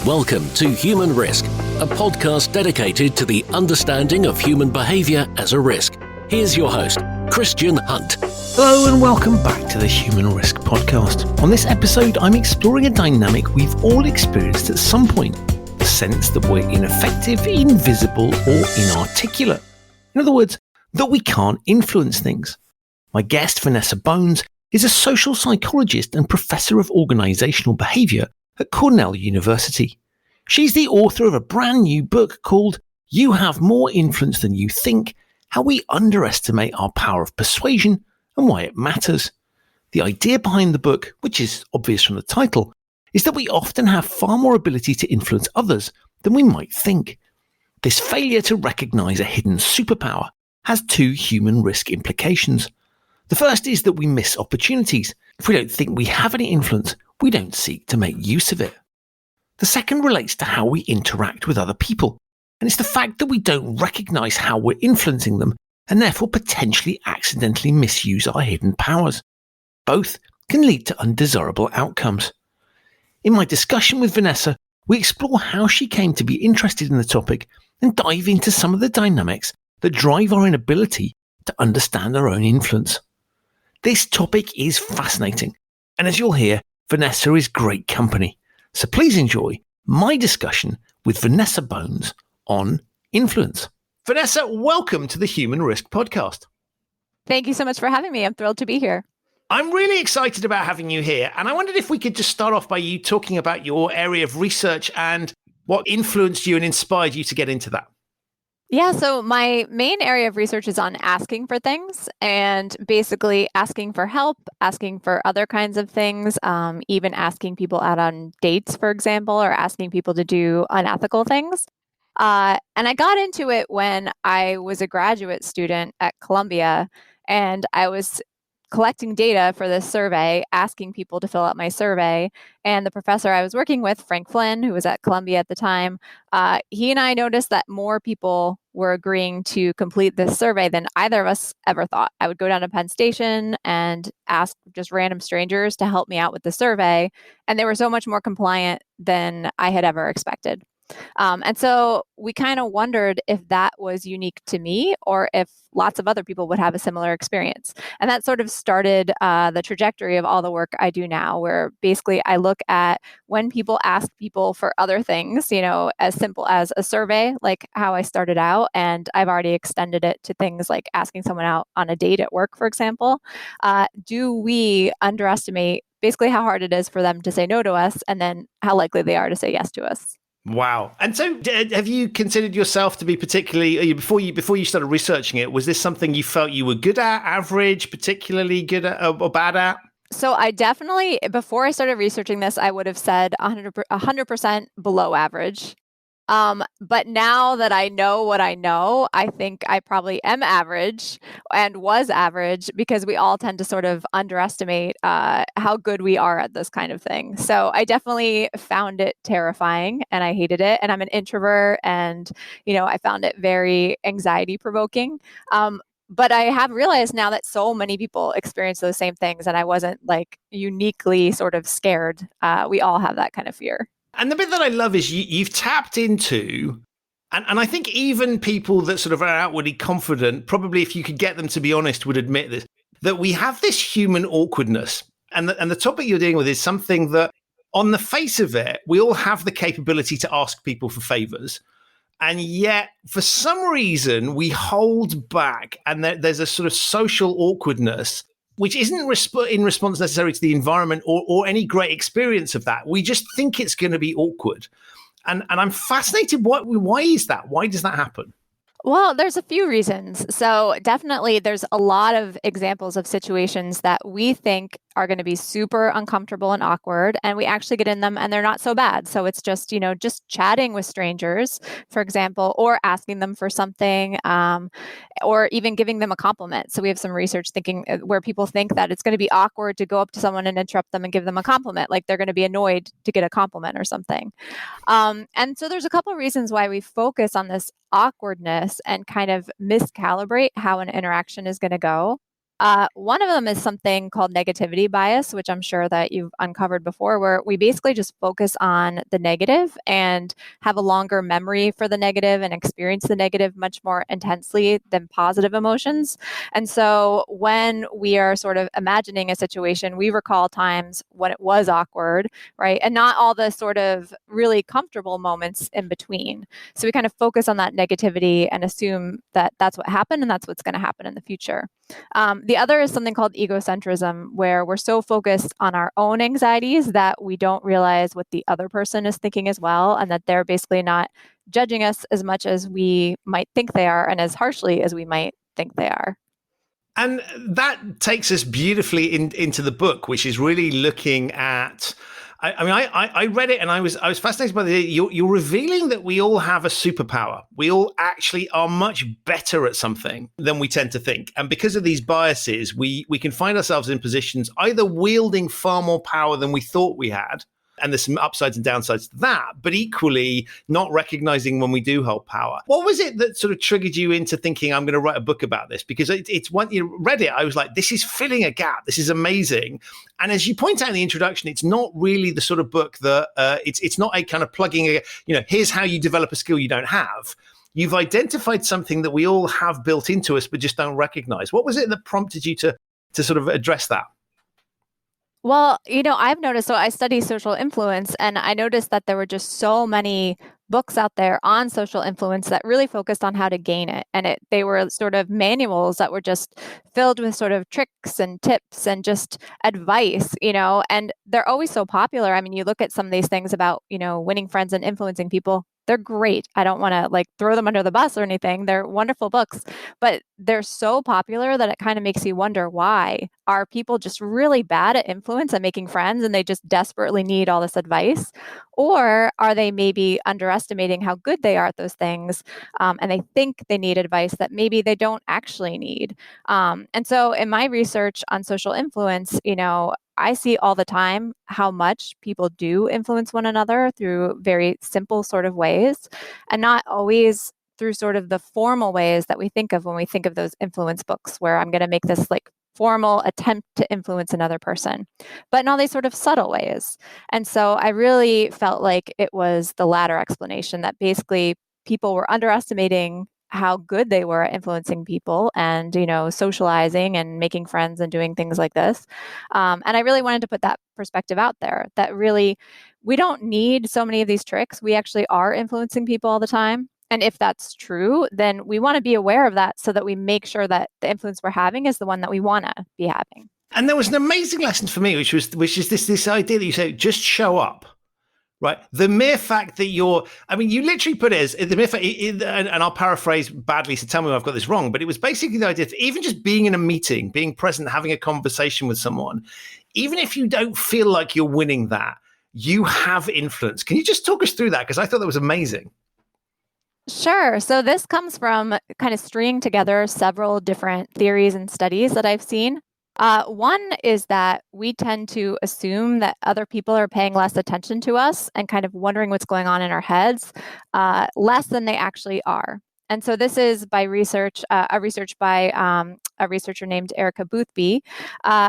Welcome to Human Risk, a podcast dedicated to the understanding of human behaviour as a risk. Here's your host, Christian Hunt. Hello and welcome back to the Human Risk podcast. On this episode, I'm exploring a dynamic we've all experienced at some point, the sense that we're ineffective, invisible, or inarticulate. In other words, that we can't influence things. My guest, Vanessa Bohns, is a social psychologist and professor of organisational behaviour at Cornell University. She's the author of a brand new book called You Have More Influence Than You Think: How We Underestimate Our Power of Persuasion and Why It Matters. The idea behind the book, which is obvious from the title, is that we often have far more ability to influence others than we might think. This failure to recognise a hidden superpower has two human risk implications. The first is that we miss opportunities. If we don't think we have any influence, we don't seek to make use of it. The second relates to how we interact with other people, and it's the fact that we don't recognise how we're influencing them and therefore potentially accidentally misuse our hidden powers. Both can lead to undesirable outcomes. In my discussion with Vanessa, we explore how she came to be interested in the topic and dive into some of the dynamics that drive our inability to understand our own influence. This topic is fascinating, and as you'll hear, Vanessa is great company. So please enjoy my discussion with Vanessa Bohns on influence. Vanessa, welcome to the Human Risk podcast. Thank you so much for having me. I'm thrilled to be here. I'm really excited about having you here, and I wondered if we could just start off by you talking about your area of research and what influenced you and inspired you to get into that. Yeah, so my main area of research is on asking for things and basically asking for help, asking for other kinds of things, even asking people out on dates, for example, or asking people to do unethical things. And I got into it when I was a graduate student at Columbia, and I was collecting data for this survey, asking people to fill out my survey. And the professor I was working with, Frank Flynn, who was at Columbia at the time, he and I noticed that more people were agreeing to complete this survey than either of us ever thought. I would go down to Penn Station and ask just random strangers to help me out with the survey, and they were so much more compliant than I had ever expected. And so we kind of wondered if that was unique to me or if lots of other people would have a similar experience. And that sort of started the trajectory of all the work I do now, where basically I look at when people ask people for other things, as simple as a survey, like how I started out, and I've already extended it to things like asking someone out on a date at work, for example. Do we underestimate basically how hard it is for them to say no to us, and then how likely they are to say yes to us? Wow. And so have you considered yourself to be particularly, before you started researching it, was this something you felt you were good at, average, particularly good at, or bad at? So I definitely, before I started researching this, I would have said 100% below average. But now that I know what I know, I think I probably am average and was average, because we all tend to sort of underestimate how good we are at this kind of thing. So I definitely found it terrifying and I hated it. And I'm an introvert, and, I found it very anxiety provoking. But I have realized now that so many people experience those same things, and I wasn't like uniquely sort of scared. We all have that kind of fear. And the bit that I love is you've tapped into, and I think even people that sort of are outwardly confident, probably if you could get them to be honest, would admit this, that we have this human awkwardness. And the topic you're dealing with is something that on the face of it, we all have the capability to ask people for favors. And yet, for some reason, we hold back, and there's a sort of social awkwardness which isn't in response necessarily to the environment or any great experience of that. We just think it's going to be awkward. And I'm fascinated, why is that? Why does that happen? Well, there's a few reasons. So definitely there's a lot of examples of situations that we think are going to be super uncomfortable and awkward, and we actually get in them and they're not so bad. So it's just, just chatting with strangers, for example, or asking them for something, or even giving them a compliment. So we have some research thinking where people think that it's going to be awkward to go up to someone and interrupt them and give them a compliment, like they're going to be annoyed to get a compliment or something. And so there's a couple of reasons why we focus on this awkwardness and kind of miscalibrate how an interaction is going to go. One of them is something called negativity bias, which I'm sure that you've uncovered before, where we basically just focus on the negative and have a longer memory for the negative and experience the negative much more intensely than positive emotions. And so when we are sort of imagining a situation, we recall times when it was awkward, right? And not all the sort of really comfortable moments in between. So we kind of focus on that negativity and assume that that's what happened and that's what's going to happen in the future. The other is something called egocentrism, where we're so focused on our own anxieties that we don't realize what the other person is thinking as well, and that they're basically not judging us as much as we might think they are and as harshly as we might think they are. And that takes us beautifully into the book, which is really looking at. I read it and I was fascinated by you're revealing that we all have a superpower. We all actually are much better at something than we tend to think. And because of these biases, we can find ourselves in positions either wielding far more power than we thought we had. And there's some upsides and downsides to that, but equally not recognizing when we do hold power. What was it that sort of triggered you into thinking, I'm going to write a book about this? Because it's when you read it, I was like, this is filling a gap. This is amazing. And as you point out in the introduction, it's not really the sort of book that it's not a kind of plugging, here's how you develop a skill you don't have. You've identified something that we all have built into us, but just don't recognize. What was it that prompted you to sort of address that? Well, I've noticed, so I study social influence, and I noticed that there were just so many books out there on social influence that really focused on how to gain it. And they were sort of manuals that were just filled with sort of tricks and tips and just advice, and they're always so popular. I mean, you look at some of these things about, winning friends and influencing people. They're great. I don't want to throw them under the bus or anything. They're wonderful books, but they're so popular that it kind of makes you wonder, why are people just really bad at influence and making friends and they just desperately need all this advice? Or are they maybe underestimating how good they are at those things, and they think they need advice that maybe they don't actually need? And so in my research on social influence, I see all the time how much people do influence one another through very simple sort of ways, and not always through sort of the formal ways that we think of when we think of those influence books, where I'm going to make this formal attempt to influence another person, but in all these sort of subtle ways. And so I really felt like it was the latter explanation, that basically people were underestimating how good they were at influencing people and, socializing and making friends and doing things like this. And I really wanted to put that perspective out there, that really we don't need so many of these tricks. We actually are influencing people all the time. And if that's true, then we want to be aware of that so that we make sure that the influence we're having is the one that we want to be having. And there was an amazing lesson for me, which is this idea that you say, just show up. Right. The mere fact that you literally put it as the mere fact, and I'll paraphrase badly, so tell me if I've got this wrong, but it was basically the idea that even just being in a meeting, being present, having a conversation with someone, even if you don't feel like you're winning that, you have influence. Can you just talk us through that? Because I thought that was amazing. Sure. So this comes from kind of stringing together several different theories and studies that I've seen. One is that we tend to assume that other people are paying less attention to us and kind of wondering what's going on in our heads, less than they actually are. And so this is by research by a researcher named Erica Boothby,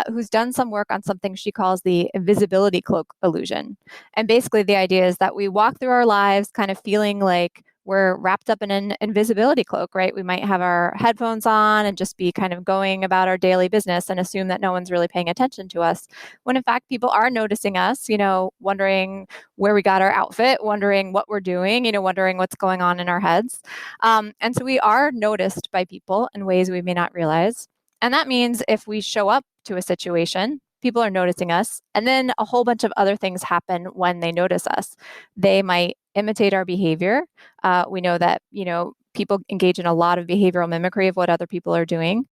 who's done some work on something she calls the invisibility cloak illusion. And basically the idea is that we walk through our lives kind of feeling like we're wrapped up in an invisibility cloak, right? We might have our headphones on and just be kind of going about our daily business and assume that no one's really paying attention to us, when in fact people are noticing us, wondering where we got our outfit, wondering what we're doing, wondering what's going on in our heads. And so we are noticed by people in ways we may not realize. And that means if we show up to a situation, people are noticing us, and then a whole bunch of other things happen when they notice us. They might imitate our behavior. We know that, people engage in a lot of behavioral mimicry of what other people are doing.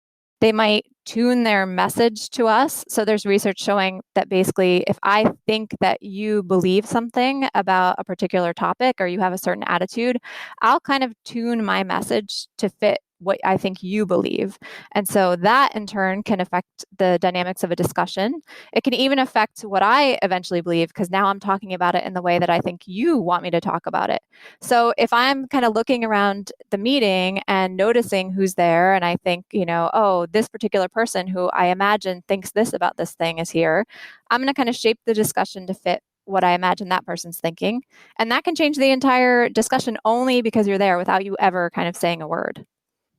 They might tune their message to us. So there's research showing that basically, if I think that you believe something about a particular topic or you have a certain attitude, I'll kind of tune my message to fit what I think you believe. And so that in turn can affect the dynamics of a discussion. It can even affect what I eventually believe, because now I'm talking about it in the way that I think you want me to talk about it. So if I'm kind of looking around the meeting and noticing who's there, and I think, oh, this particular person who I imagine thinks this about this thing is here, I'm going to kind of shape the discussion to fit what I imagine that person's thinking. And that can change the entire discussion only because you're there without you ever kind of saying a word.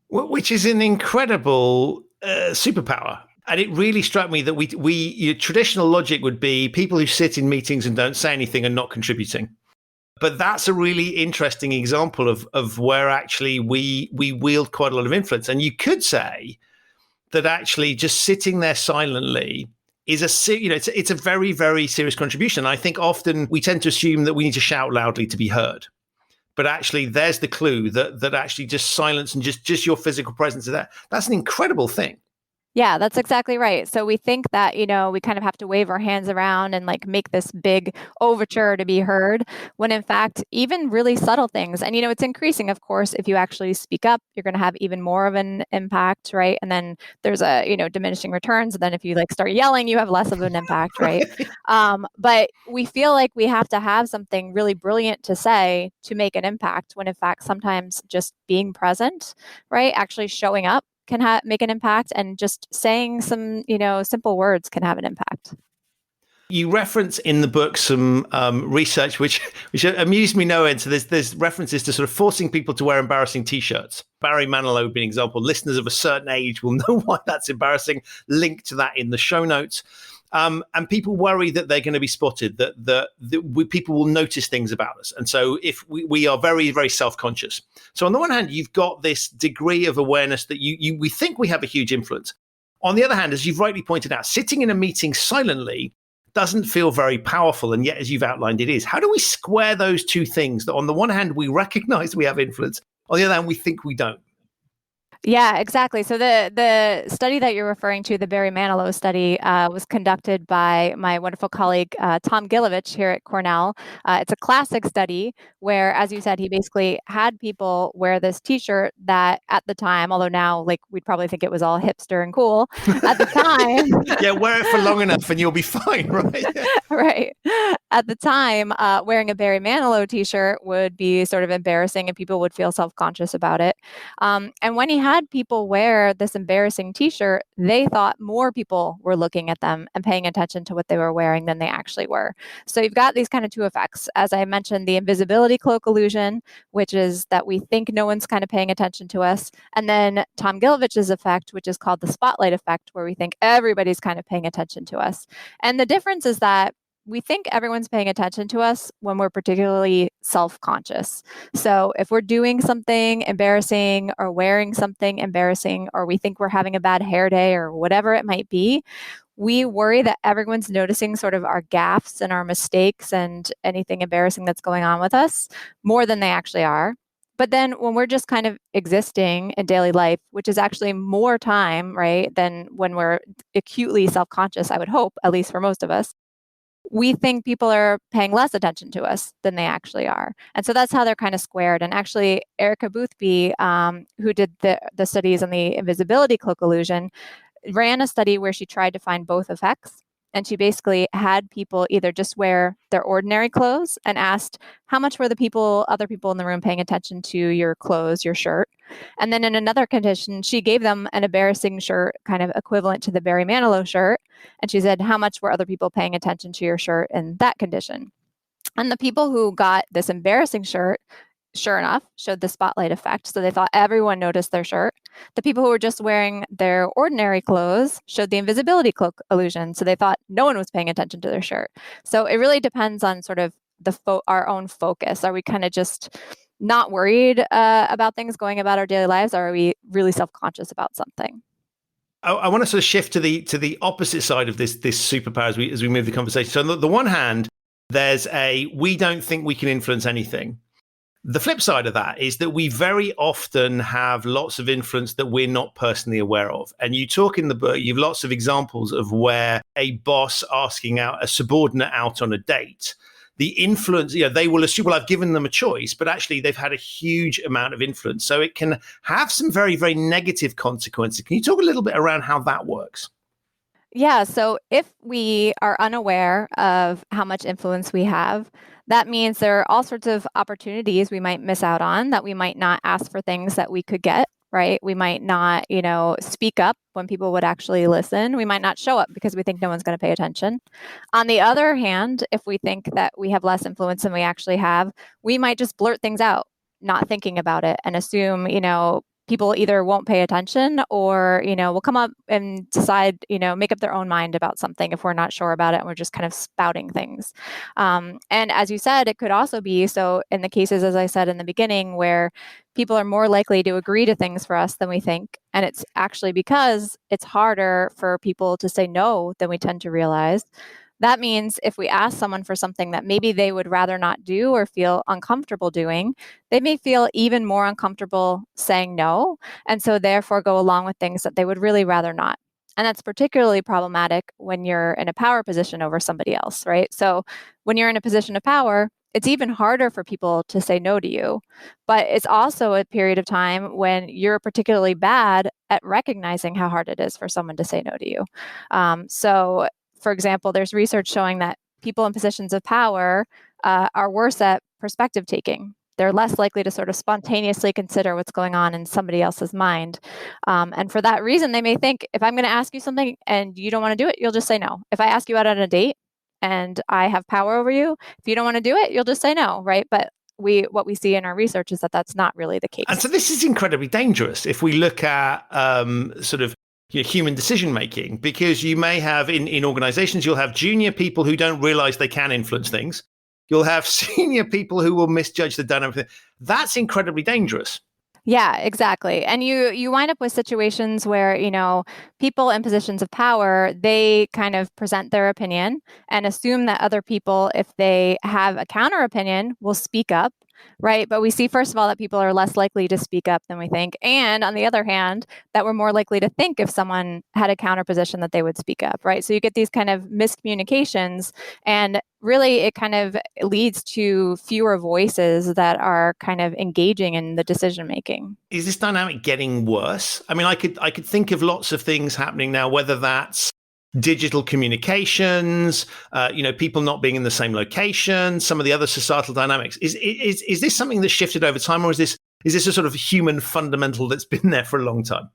Which is an incredible superpower. And it really struck me that your traditional logic would be people who sit in meetings and don't say anything are not contributing. But that's a really interesting example of where actually we wield quite a lot of influence. And you could say that actually just sitting there silently is it's a very, very serious contribution. I think often we tend to assume that we need to shout loudly to be heard. But actually, there's the clue that actually just silence and just your physical presence is there. That's an incredible thing. Yeah, that's exactly right. So we think that, we kind of have to wave our hands around and like make this big overture to be heard, when in fact, even really subtle things, and, it's increasing, of course, if you actually speak up, you're going to have even more of an impact, right? And then there's diminishing returns. And then if you like start yelling, you have less of an impact, right? But we feel like we have to have something really brilliant to say to make an impact, when in fact, sometimes just being present, right? Actually showing up can make an impact, and just saying some, simple words can have an impact. You reference in the book some research which amused me no end. So there's references to sort of forcing people to wear embarrassing T-shirts. Barry Manilow being an example. Listeners of a certain age will know why that's embarrassing. Link to that in the show notes. And people worry that they're going to be spotted, that people will notice things about us. And so if we are very, very self-conscious. So on the one hand, you've got this degree of awareness that we think we have a huge influence. On the other hand, as you've rightly pointed out, sitting in a meeting silently doesn't feel very powerful. And yet, as you've outlined, it is. How do we square those two things? That on the one hand, we recognize we have influence. On the other hand, we think we don't. Yeah, exactly. So the study that you're referring to, the Barry Manilow study, was conducted by my wonderful colleague, Tom Gilovich here at Cornell. It's a classic study where, as you said, he basically had people wear this T-shirt that at the time, although now like we'd probably think it was all hipster and cool, at the time. Yeah, wear it for long enough and you'll be fine, right? Right. At the time, wearing a Barry Manilow T-shirt would be sort of embarrassing and people would feel self-conscious about it. And when he had people wear this embarrassing T-shirt, they thought more people were looking at them and paying attention to what they were wearing than they actually were. So you've got these kind of two effects. As I mentioned, the invisibility cloak illusion, which is that we think no one's kind of paying attention to us. And then Tom Gilovich's effect, which is called the spotlight effect, where we think everybody's kind of paying attention to us. And the difference is that we think everyone's paying attention to us when we're particularly self-conscious. So if we're doing something embarrassing or wearing something embarrassing, or we think we're having a bad hair day or whatever it might be, we worry that everyone's noticing sort of our gaffes and our mistakes and anything embarrassing that's going on with us more than they actually are. But then when we're just kind of existing in daily life, which is actually more time, right, than when we're acutely self-conscious, I would hope, at least for most of us, we think people are paying less attention to us than they actually are. And so that's how they're kind of squared. And actually, Erica Boothby, who did the studies on the invisibility cloak illusion, ran a study where she tried to find both effects. And she basically had people either just wear their ordinary clothes and asked, how much were other people in the room paying attention to your clothes, your shirt? And then in another condition, she gave them an embarrassing shirt, kind of equivalent to the Barry Manilow shirt. And she said, how much were other people paying attention to your shirt in that condition? And the people who got this embarrassing shirt, sure enough, showed the spotlight effect. So they thought everyone noticed their shirt. The people who were just wearing their ordinary clothes showed the invisibility cloak illusion. So they thought no one was paying attention to their shirt. So it really depends on sort of our own focus. Are we kind of just not worried about things going about our daily lives? Or are we really self-conscious about something? I want to sort of shift to the opposite side of this superpower as we move the conversation. So on the one hand, there's we don't think we can influence anything. The flip side of that is that we very often have lots of influence that we're not personally aware of. And you talk in the book, you have lots of examples of where a boss asking out a subordinate out on a date the influence, they will assume, well, I've given them a choice, but actually they've had a huge amount of influence. So it can have some very, very negative consequences. Can you talk a little bit around how that works? Yeah, so if we are unaware of how much influence we have, that means there are all sorts of opportunities we might miss out on, that we might not ask for things that we could get, right? We might not, speak up when people would actually listen. We might not show up because we think no one's going to pay attention. On the other hand, if we think that we have less influence than we actually have, we might just blurt things out, not thinking about it, and assume, people either won't pay attention or, will come up and decide, make up their own mind about something if we're not sure about it and we're just kind of spouting things. And as you said, it could also be so in the cases, as I said in the beginning, where people are more likely to agree to things for us than we think. And it's actually because it's harder for people to say no than we tend to realize. That means if we ask someone for something that maybe they would rather not do or feel uncomfortable doing, they may feel even more uncomfortable saying no, and so therefore go along with things that they would really rather not. And that's particularly problematic when you're in a power position over somebody else, right? So when you're in a position of power, it's even harder for people to say no to you. But it's also a period of time when you're particularly bad at recognizing how hard it is for someone to say no to you. So for example, there's research showing that people in positions of power are worse at perspective taking. They're less likely to sort of spontaneously consider what's going on in somebody else's mind. And for that reason, they may think, if I'm going to ask you something and you don't want to do it, you'll just say no. If I ask you out on a date and I have power over you, if you don't want to do it, you'll just say no, right? But what we see in our research is that that's not really the case. And so this is incredibly dangerous if we look at sort of human decision making, because you may have in organizations, you'll have junior people who don't realize they can influence things. You'll have senior people who will misjudge the dynamic. That's incredibly dangerous. Yeah, exactly. And you wind up with situations where, people in positions of power, they kind of present their opinion and assume that other people, if they have a counter opinion, will speak up. Right. But we see, first of all, that people are less likely to speak up than we think. And on the other hand, that we're more likely to think if someone had a counter position that they would speak up. Right. So you get these kind of miscommunications, and really it kind of leads to fewer voices that are kind of engaging in the decision making. Is this dynamic getting worse? I mean, I could think of lots of things happening now, whether that's digital communications, people not being in the same location, some of the other societal dynamics. Is this something that's shifted over time, or is this a sort of human fundamental that's been there for a long time?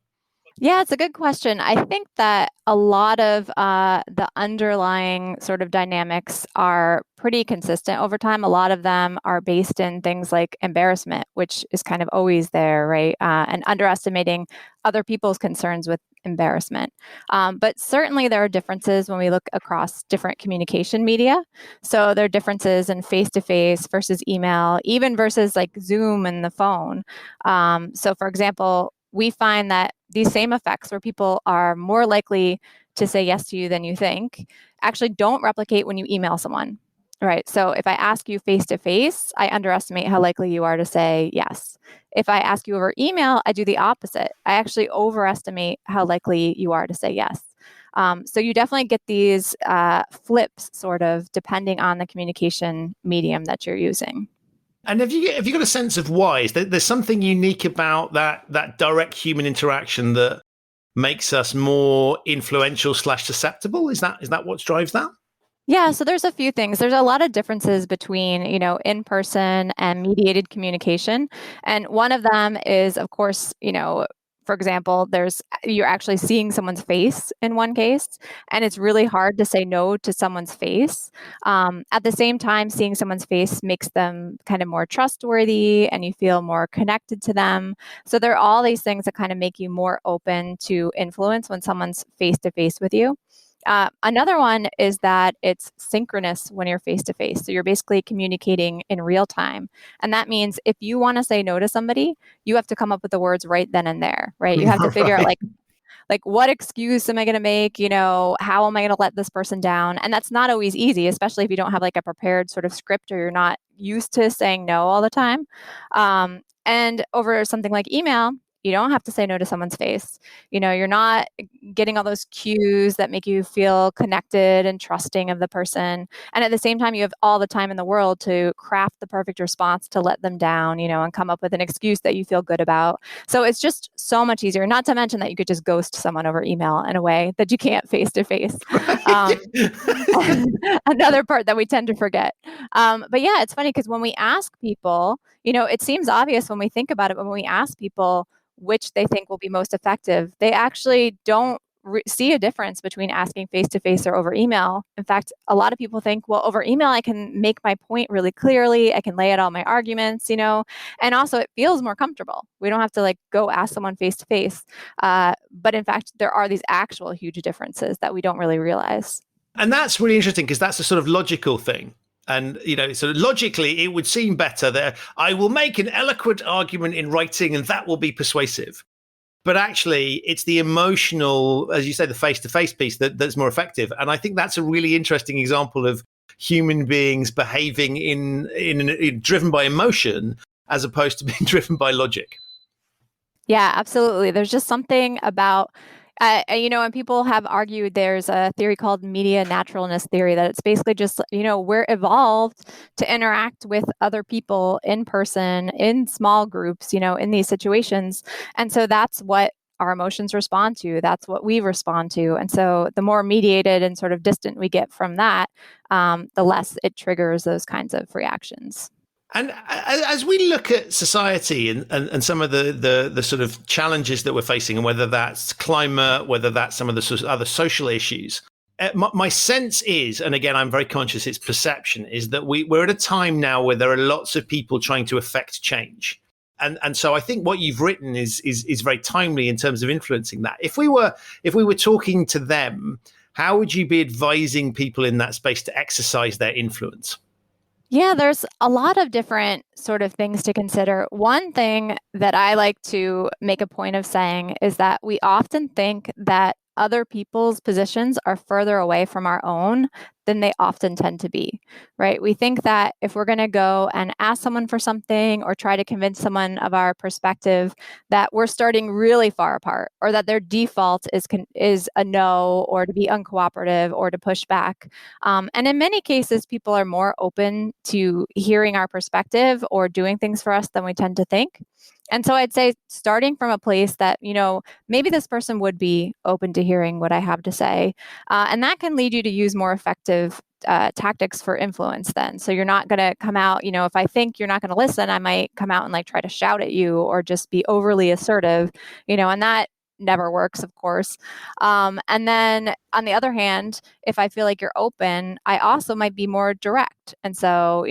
Yeah, it's a good question. I think that a lot of the underlying sort of dynamics are pretty consistent over time. A lot of them are based in things like embarrassment, which is kind of always there, right? And underestimating other people's concerns with embarrassment. But certainly there are differences when we look across different communication media. So there are differences in face-to-face versus email, even versus like Zoom and the phone. So for example, we find that these same effects where people are more likely to say yes to you than you think actually don't replicate when you email someone. Right. So if I ask you face to face, I underestimate how likely you are to say yes. If I ask you over email, I do the opposite. I actually overestimate how likely you are to say yes. So you definitely get these flips sort of depending on the communication medium that you're using. And have you got a sense of why? Is there's something unique about that direct human interaction that makes us more influential / susceptible? Is that what drives that? Yeah, so there's a few things. There's a lot of differences between, in-person and mediated communication. And one of them is, of course, for example, you're actually seeing someone's face in one case, and it's really hard to say no to someone's face. At the same time, seeing someone's face makes them kind of more trustworthy, and you feel more connected to them. So there are all these things that kind of make you more open to influence when someone's face-to-face with you. Another one is that it's synchronous when you're face to face. So you're basically communicating in real time. And that means if you want to say no to somebody, you have to come up with the words right then and there, right? You have to figure out like what excuse am I going to make? How am I going to let this person down? And that's not always easy, especially if you don't have like a prepared sort of script or you're not used to saying no all the time. And over something like email, you don't have to say no to someone's face. You're not getting all those cues that make you feel connected and trusting of the person. And at the same time, you have all the time in the world to craft the perfect response to let them down, and come up with an excuse that you feel good about. So it's just so much easier, not to mention that you could just ghost someone over email in a way that you can't face to face. Another part that we tend to forget. But yeah, it's funny because when we ask people, it seems obvious when we think about it, but when we ask people which they think will be most effective, they actually don't see a difference between asking face-to-face or over email. In fact, a lot of people think, well, over email, I can make my point really clearly. I can lay out all my arguments, and also it feels more comfortable. We don't have to go ask someone face-to-face. But in fact, there are these actual huge differences that we don't really realize. And that's really interesting because that's a sort of logical thing. And, sort of logically, it would seem better that I will make an eloquent argument in writing and that will be persuasive. But actually, it's the emotional, as you say, the face-to-face piece that's more effective. And I think that's a really interesting example of human beings behaving in driven by emotion as opposed to being driven by logic. Yeah, absolutely. There's just something about and people have argued there's a theory called media naturalness theory, that it's basically just, we're evolved to interact with other people in person, in small groups, in these situations. And so that's what our emotions respond to. That's what we respond to. And so the more mediated and sort of distant we get from that, the less it triggers those kinds of reactions. And as we look at society and some of the sort of challenges that we're facing, and whether that's climate, whether that's some of the sort of other social issues, my sense is, and again, I'm very conscious it's perception, is that we're at a time now where there are lots of people trying to affect change. And so I think what you've written is very timely in terms of influencing that. If we were talking to them, how would you be advising people in that space to exercise their influence? Yeah, there's a lot of different sort of things to consider. One thing that I like to make a point of saying is that we often think that other people's positions are further away from our own than they often tend to be, right? We think that if we're going to go and ask someone for something or try to convince someone of our perspective, that we're starting really far apart, or that their default is a no, or to be uncooperative, or to push back. And in many cases, people are more open to hearing our perspective or doing things for us than we tend to think. And so I'd say starting from a place that, maybe this person would be open to hearing what I have to say. And that can lead you to use more effective tactics for influence then. So you're not going to come out, if I think you're not going to listen, I might come out and try to shout at you or just be overly assertive, and that never works, of course. And then on the other hand, if I feel like you're open, I also might be more direct. And so,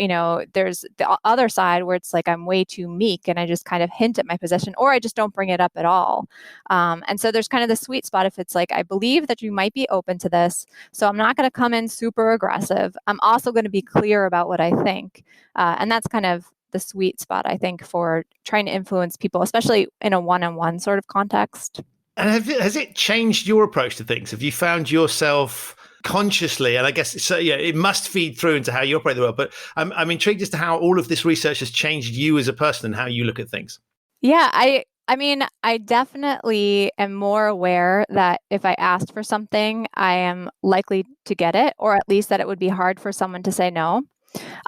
there's the other side where it's like I'm way too meek and I just kind of hint at my position, or I just don't bring it up at all. And so there's kind of the sweet spot if it's like, I believe that you might be open to this, so I'm not going to come in super aggressive. I'm also going to be clear about what I think. And that's kind of the sweet spot, I think, for trying to influence people, especially in a one-on-one sort of context. And has it changed your approach to things? Have you found yourself consciously, and I guess so, yeah, it must feed through into how you operate the world, but I'm intrigued as to how all of this research has changed you as a person and how you look at things. Yeah, I mean, I definitely am more aware that if I asked for something, I am likely to get it, or at least that it would be hard for someone to say no.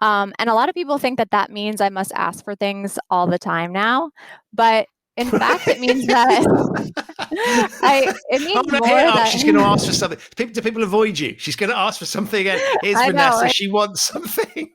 And a lot of people think that that means I must ask for things all the time now, but in fact, it means that it means more that she's going to ask for something. Do people avoid you? She's going to ask for something. And here's Vanessa. Right? She wants something.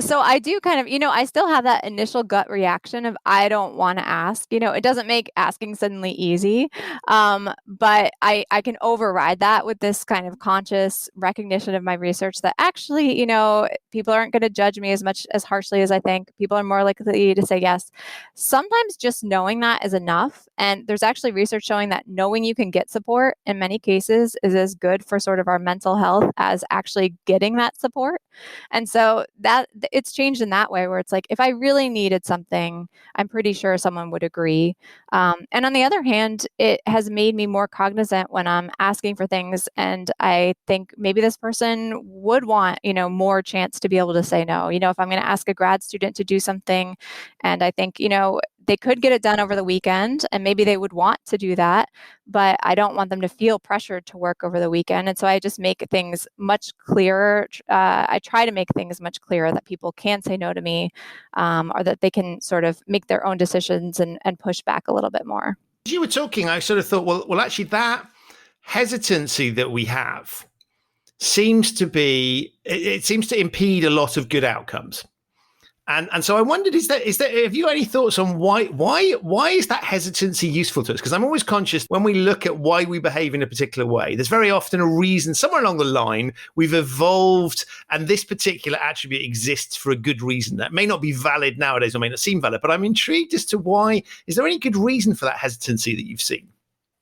So I do kind of, I still have that initial gut reaction of I don't want to ask. It doesn't make asking suddenly easy, but I can override that with this kind of conscious recognition of my research that actually, people aren't going to judge me as harshly as I think. People are more likely to say yes. Sometimes just knowing that is enough. And there's actually research showing that knowing you can get support in many cases is as good for sort of our mental health as actually getting that support. And so that it's changed in that way where it's like, if I really needed something, I'm pretty sure someone would agree. And on the other hand, it has made me more cognizant when I'm asking for things. And I think maybe this person would want, more chance to be able to say no. If I'm going to ask a grad student to do something and I think, they could get it done over the weekend and maybe they would want to do that, but I don't want them to feel pressured to work over the weekend. And so I just make things much clearer. I try to make things much clearer that people can say no to me, or that they can sort of make their own decisions and push back a little bit more. As you were talking, I sort of thought, well, actually that hesitancy that we have seems to impede a lot of good outcomes. And so I wondered, is there have you got any thoughts on why is that hesitancy useful to us? Because I'm always conscious when we look at why we behave in a particular way, there's very often a reason somewhere along the line we've evolved and this particular attribute exists for a good reason that may not be valid nowadays or may not seem valid, but I'm intrigued as to why. Is there any good reason for that hesitancy that you've seen?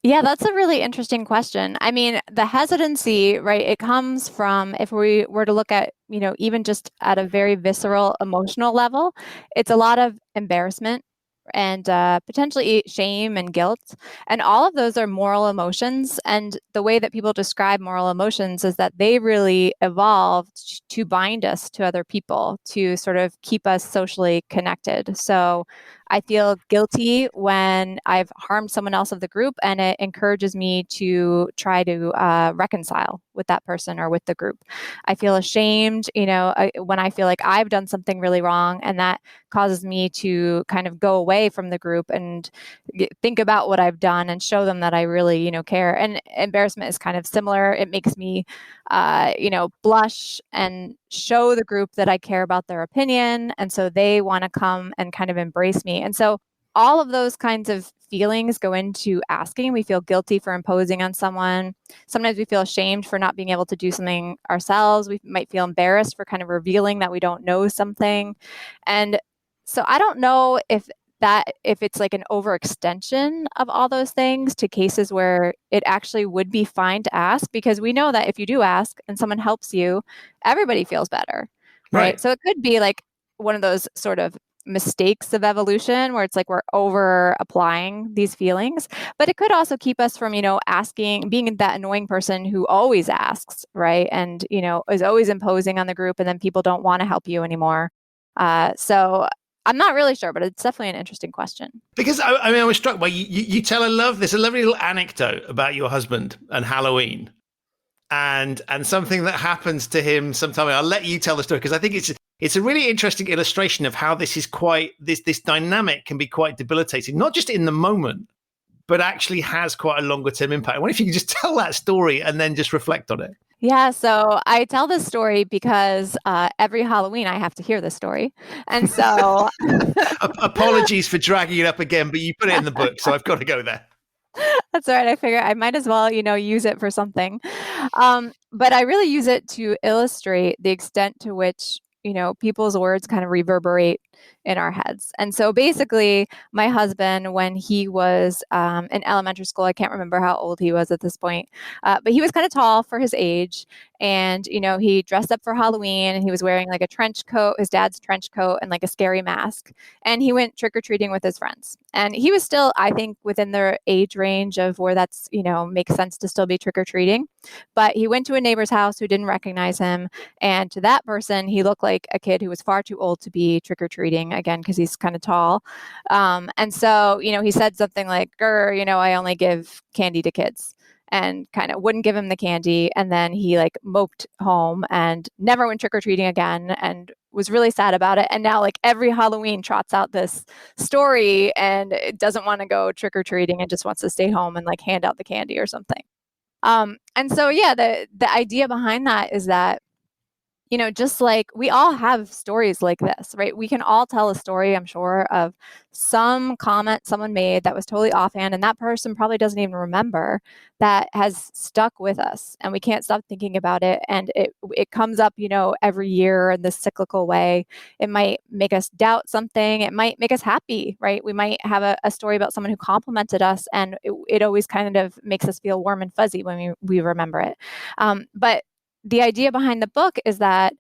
Yeah, that's a really interesting question. I mean, the hesitancy, right, it comes from, if we were to look at, even just at a very visceral emotional level, it's a lot of embarrassment and potentially shame and guilt. And all of those are moral emotions. And the way that people describe moral emotions is that they really evolved to bind us to other people, to sort of keep us socially connected. So I feel guilty when I've harmed someone else of the group, and it encourages me to try to reconcile with that person or with the group. I feel ashamed, when I feel like I've done something really wrong, and that causes me to kind of go away from the group and think about what I've done and show them that I really, care. And embarrassment is kind of similar. It makes me, blush and show the group that I care about their opinion. And so they want to come and kind of embrace me. And so all of those kinds of feelings go into asking. We feel guilty for imposing on someone. Sometimes we feel ashamed for not being able to do something ourselves. We might feel embarrassed for kind of revealing that we don't know something. And so I don't know if it's like an overextension of all those things to cases where it actually would be fine to ask, because we know that if you do ask and someone helps you, everybody feels better, right? So it could be like one of those sort of mistakes of evolution where it's like we're over applying these feelings, but it could also keep us from, asking, being that annoying person who always asks, right? And, is always imposing on the group, and then people don't want to help you anymore. So I'm not really sure, but it's definitely an interesting question. Because I was struck by you tell there's a lovely little anecdote about your husband and Halloween, and something that happens to him sometime. I'll let you tell the story because I think it's a really interesting illustration of how this is this dynamic can be quite debilitating, not just in the moment, but actually has quite a longer term impact. I wonder if you could just tell that story and then just reflect on it. Yeah, so I tell this story because every Halloween I have to hear this story. And so apologies for dragging it up again, but you put it in the book, so I've got to go there. That's all right. I figure I might as well, use it for something. But I really use it to illustrate the extent to which, people's words kind of reverberate in our heads. And so basically, my husband, when he was in elementary school, I can't remember how old he was at this point, but he was kind of tall for his age. And, he dressed up for Halloween and he was wearing like a trench coat, his dad's trench coat, and like a scary mask. And he went trick-or-treating with his friends. And he was still, I think, within their age range of where that's, makes sense to still be trick-or-treating. But he went to a neighbor's house who didn't recognize him. And to that person, he looked like a kid who was far too old to be trick-or-treating, again, because he's kind of tall. And so, he said something like, I only give candy to kids, and kind of wouldn't give him the candy. And then he like moped home and never went trick-or-treating again and was really sad about it. And now like every Halloween trots out this story and it doesn't want to go trick-or-treating and just wants to stay home and like hand out the candy or something. And so, yeah, the idea behind that is that, just like we all have stories like this, right? We can all tell a story, I'm sure, of some comment someone made that was totally offhand, and that person probably doesn't even remember, that has stuck with us, and we can't stop thinking about it. And it comes up, every year in this cyclical way. It might make us doubt something. It might make us happy, right? We might have a story about someone who complimented us, and it always kind of makes us feel warm and fuzzy when we remember it. But the idea behind the book is that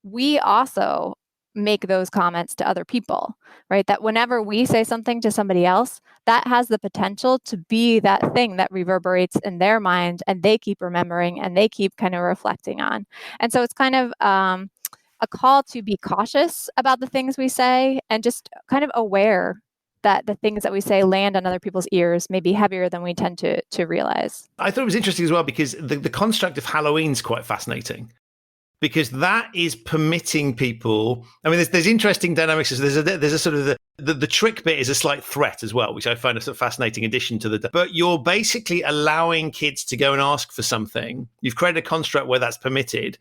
we also make those comments to other people, right? That whenever we say something to somebody else, that has the potential to be that thing that reverberates in their mind and they keep remembering and they keep kind of reflecting on. And so it's kind of a call to be cautious about the things we say and just kind of aware that the things that we say land on other people's ears may be heavier than we tend to realize. I thought it was interesting as well because the construct of Halloween is quite fascinating. Because that is permitting people. I mean, there's interesting dynamics. There's a sort of the trick bit is a slight threat as well, which I find a sort of fascinating addition to the. But you're basically allowing kids to go and ask for something. You've created a construct where that's permitted.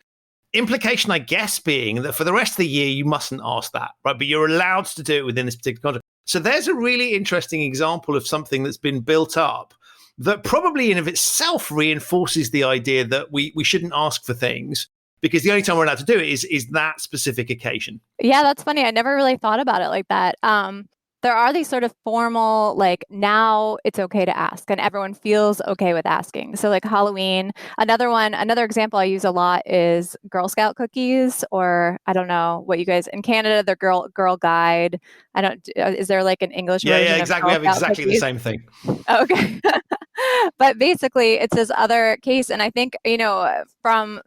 Implication, I guess, being that for the rest of the year you mustn't ask that, right? But you're allowed to do it within this particular contract. So there's a really interesting example of something that's been built up that probably in of itself reinforces the idea that we shouldn't ask for things. Because the only time we're allowed to do it is that specific occasion. Yeah, that's funny. I never really thought about it like that. There are these sort of formal, like now it's okay to ask and everyone feels okay with asking. So like Halloween, another example I use a lot is Girl Scout cookies, or I don't know what you guys in Canada, they're Girl Guide. Is there like an English version? Yeah, exactly. We have exactly cookies? The same thing. Okay. But basically it's this other case. And I think, from,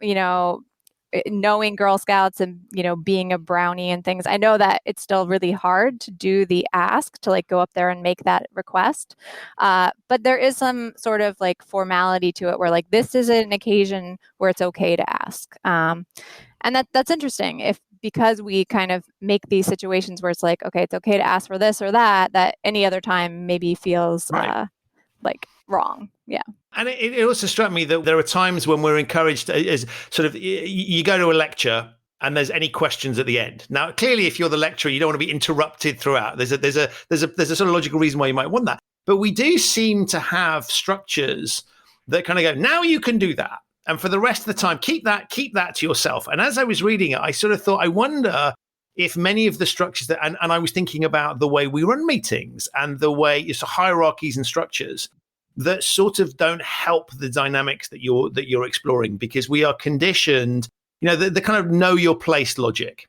knowing Girl Scouts and, being a brownie and things, I know that it's still really hard to do the ask, to like go up there and make that request. But there is some sort of like formality to it where like, this is an occasion where it's okay to ask. And that's interesting because we kind of make these situations where it's like, okay, it's okay to ask for this or that any other time maybe feels like wrong. Yeah. And it also struck me that there are times when we're encouraged as sort of you go to a lecture and there's any questions at the end. Now, clearly, if you're the lecturer, you don't want to be interrupted throughout. There's a sort of logical reason why you might want that. But we do seem to have structures that kind of go, now you can do that. And for the rest of the time, keep that to yourself. And as I was reading it, I sort of thought, I wonder if many of the structures that, and I was thinking about the way we run meetings and the way it's hierarchies and structures that sort of don't help the dynamics that you're exploring, because we are conditioned, the kind of know your place logic